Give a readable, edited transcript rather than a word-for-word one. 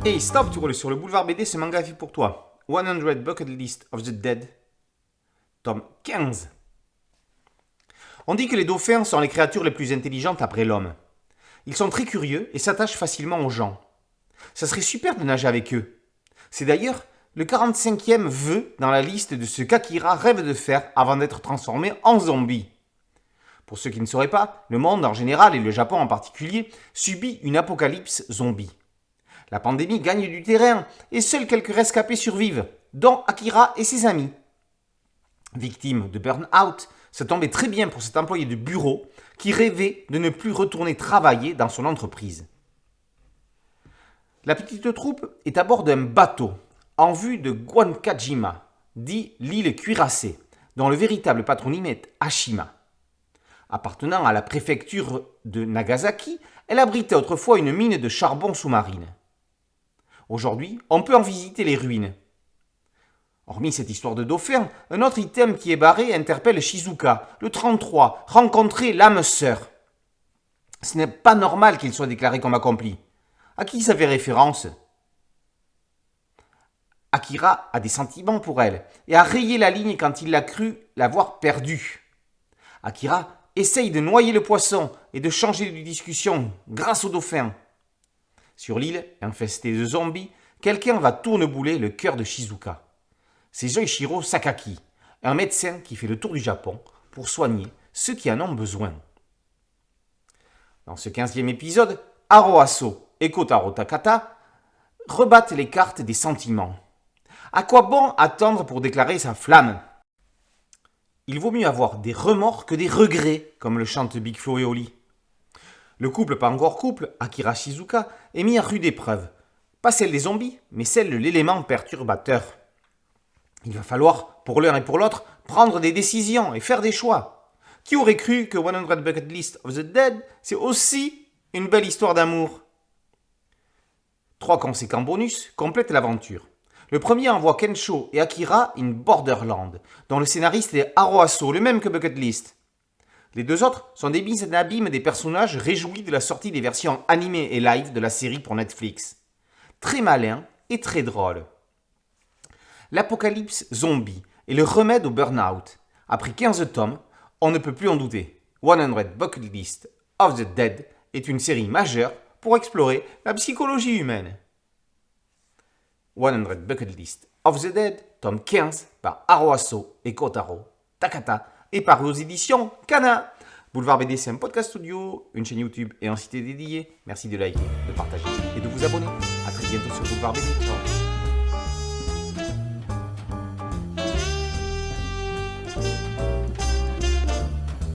Hey, stop, tu roules sur le boulevard BD, ce manga est fait pour toi. 100 Bucket List of the Dead, tome 15. On dit que les dauphins sont les créatures les plus intelligentes après l'homme. Ils sont très curieux et s'attachent facilement aux gens. Ça serait super de nager avec eux. C'est d'ailleurs le 45e vœu dans la liste de ce qu'Akira rêve de faire avant d'être transformé en zombie. Pour ceux qui ne sauraient pas, le monde en général et le Japon en particulier subit une apocalypse zombie. La pandémie gagne du terrain et seuls quelques rescapés survivent, dont Akira et ses amis. Victime de burn-out, ça tombait très bien pour cet employé de bureau qui rêvait de ne plus retourner travailler dans son entreprise. La petite troupe est à bord d'un bateau en vue de Guankajima, dit l'île cuirassée, dont le véritable patronyme est Ashima. Appartenant à la préfecture de Nagasaki, elle abritait autrefois une mine de charbon sous-marine. Aujourd'hui, on peut en visiter les ruines. Hormis cette histoire de dauphin, un autre item qui est barré interpelle Shizuka, le 33, rencontrer l'âme sœur. Ce n'est pas normal qu'il soit déclaré comme accompli. À qui ça fait référence ? Akira a des sentiments pour elle et a rayé la ligne quand il a cru l'avoir perdue. Akira essaye de noyer le poisson et de changer de discussion grâce au dauphin. Sur l'île, infestée de zombies, quelqu'un va tournebouler le cœur de Shizuka. C'est Joichiro Sakaki, un médecin qui fait le tour du Japon pour soigner ceux qui en ont besoin. Dans ce 15e épisode, Aroaso et Kotaro Takata rebattent les cartes des sentiments. À quoi bon attendre pour déclarer sa flamme ? Il vaut mieux avoir des remords que des regrets, comme le chante Big Flo et Oli. Le couple pas encore couple, Akira Shizuka, est mis à rude épreuve. Pas celle des zombies, mais celle de l'élément perturbateur. Il va falloir, pour l'un et pour l'autre, prendre des décisions et faire des choix. Qui aurait cru que 100 Bucket List of the Dead, c'est aussi une belle histoire d'amour ? 3 conséquents bonus complètent l'aventure. Le premier envoie Kensho et Akira in Borderland, dont le scénariste est Aroaso, le même que Bucket List. Les 2 autres sont des mises en abîme des personnages réjouis de la sortie des versions animées et live de la série pour Netflix. Très malin et très drôle. L'apocalypse zombie est le remède au burn-out. Après 15 tomes, on ne peut plus en douter. 100 Bucket List of the Dead est une série majeure pour explorer la psychologie humaine. 100 Bucket List of the Dead, tome 15 par Aroaso et Kotaro Takata et paru aux éditions Kana. Boulevard BD, c'est un podcast audio, une chaîne YouTube et un site dédié. Merci de liker, de partager et de vous abonner. A très bientôt sur Boulevard BD. Ciao.